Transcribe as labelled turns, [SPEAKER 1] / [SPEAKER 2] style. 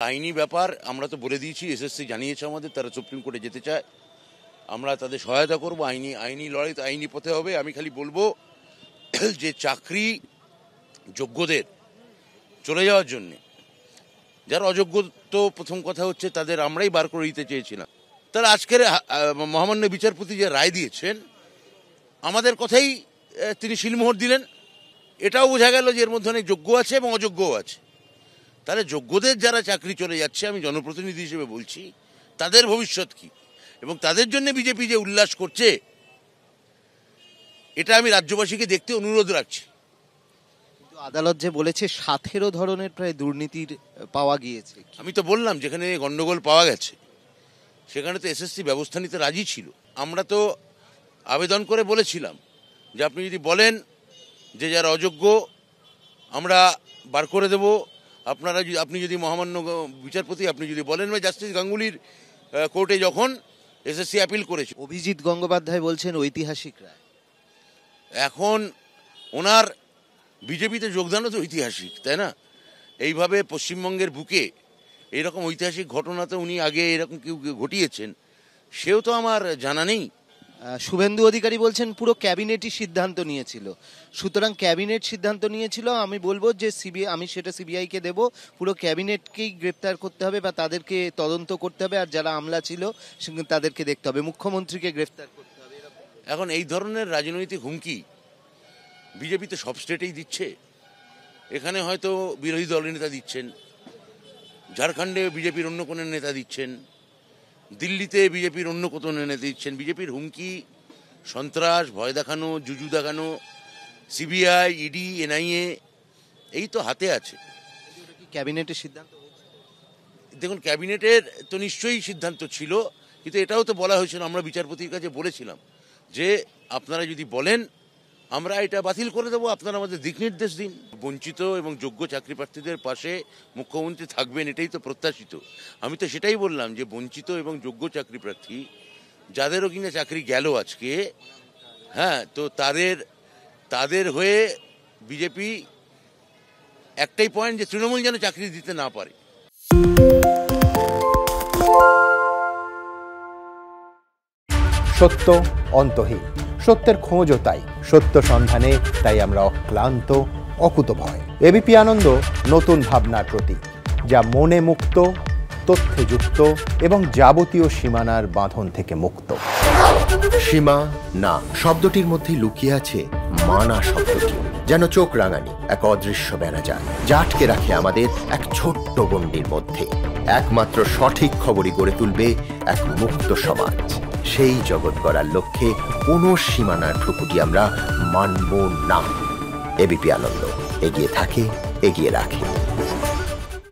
[SPEAKER 1] আইনি ব্যাপার আমরা তো বলে দিয়েছি, এসএসসি জানিয়েছে আমাদের তারা সুপ্রিম কোর্টে যেতে চায়, আমরা তাদের সহায়তা করব। আইনি লড়াই তো আইনি পথে হবে। আমি খালি বলবো যে চাকরি যোগ্যদের চলে যাওয়ার জন্যে, যারা অযোগ্য তো প্রথম কথা হচ্ছে তাদের আমরাই বার করে দিতে চেয়েছিলাম। তারা আজকের মহামান্য বিচারপতি যে রায় দিয়েছেন আমাদের কথাই তিনি শিলমোহর দিলেন। এটাও বোঝা গেল যে এর মধ্যে অনেক যোগ্য আছে এবং অযোগ্যও আছে। তাহলে যোগ্যদের যারা চাকরি চলে যাচ্ছে, আমি জনপ্রতিনিধি হিসেবে বলছি, তাদের ভবিষ্যৎ কি এবং তাদের জন্য বিজেপি যে উল্লাস করছে এটা আমি রাজ্যবাসীকে দেখতে অনুরোধ রাখছি।
[SPEAKER 2] আদালত যে বলেছে 17 ধরনের প্রায় দুর্নীতির পাওয়া গিয়েছে।
[SPEAKER 1] আমি তো বললাম যেখানে গন্ডগোল পাওয়া গেছে সেখানে তো এসএসসি ব্যবস্থা নিতে রাজি ছিল। আমরা তো আবেদন করে বলেছিলাম যে আপনি যদি বলেন যে যারা অযোগ্য আমরা বার করে দেব, আপনি যদি মহামান্য বিচারপতি আপনি যদি বলেন, জাস্টিস গাঙ্গুলির কোর্টে যখন এসএসসি অ্যাপিল করেছে,
[SPEAKER 2] অভিজিৎ গঙ্গোপাধ্যায় বলছেন ঐতিহাসিক রায়।
[SPEAKER 1] এখন ওনার বিজেপিতে যোগদানও তো ঐতিহাসিক, তাই না? এইভাবে পশ্চিমবঙ্গের বুকে এইরকম ঐতিহাসিক ঘটনা তো উনি আগে এরকম কেউ ঘটিয়েছেন সেও তো আমার জানা নেই।
[SPEAKER 2] শুভেন্দু অধিকারী বলছেন পুরো ক্যাবিনেটই সিদ্ধান্ত নিয়েছিল, সুতরাং ক্যাবিনেট সিদ্ধান্ত নিয়েছিল। আমি বলবো যে আমি সেটা সিবিআইকে দেব, পুরো ক্যাবিনেটকেই গ্রেপ্তার করতে হবে বা তাদেরকে তদন্ত করতে হবে, আর যারা আমলা ছিল তাদেরকে দেখতে হবে, মুখ্যমন্ত্রীকে গ্রেপ্তার করতে হবে।
[SPEAKER 1] এখন এই ধরনের রাজনৈতিক হুমকি বিজেপি তো সব স্টেটেই দিচ্ছে। এখানে হয়তো বিরোধী দলের নেতা দিচ্ছেন, ঝাড়খণ্ডে বিজেপির অন্য কোনো নেতা দিচ্ছেন, দিল্লিতে বিজেপির অন্য কোনো নেতা দিচ্ছেন। বিজেপির হুমকি, সন্ত্রাস, ভয় দেখানো, জুজু দেখানো, সিবিআই, ইডি, এনআইএ এই তো হাতে আছে।
[SPEAKER 2] ক্যাবিনেটের সিদ্ধান্ত,
[SPEAKER 1] দেখুন ক্যাবিনেটের তো নিশ্চয়ই সিদ্ধান্ত ছিল, কিন্তু এটাও তো বলা হয়েছিল, আমরা বিচারপতির কাছে বলেছিলাম যে আপনারা যদি বলেন আমরা এটা বাতিল করে দেবো, আপনারা আমাদের দিক নির্দেশ দিন। বঞ্চিত এবং যোগ্য চাকরি প্রার্থীদের পাশে মুখ্যমন্ত্রী থাকবেন, এটাই তো প্রত্যাশিত। আমি তো সেটাই বললাম যে বঞ্চিত এবং যোগ্য চাকরি প্রার্থী যাদেরও কিনা চাকরি গেল আজকে, হ্যাঁ, তো তাদের হয়ে বিজেপি একটাই পয়েন্ট যে তৃণমূল যেন চাকরি দিতে না পারে।
[SPEAKER 3] সত্য অন্তহীন, সত্যের খোঁজও তাই, সত্য সন্ধানে তাই আমরা অক্লান্ত, অকুতভয়। এবিপি আনন্দ নতুন ভাবনার প্রতীক, যা মনে মুক্ত, তথ্যে যুক্ত এবং যাবতীয় সীমানার বাঁধন থেকে মুক্ত।
[SPEAKER 4] সীমা না শব্দটির মধ্যে লুকিয়ে আছে মানা শব্দটি, যেন চোখ রাঙানি এক অদৃশ্য ব্যানাজার, যা আটকে রাখে আমাদের এক ছোট্ট গণ্ডির মধ্যে। একমাত্র সঠিক খবরই গড়ে তুলবে এক মুক্ত সমাজ। সেই জগৎ গড়ার লক্ষ্যে কোনো সীমানার ঠুকুটি আমরা মানব না। এবিপি আনন্দ এগিয়ে থাকে, এগিয়ে রাখে।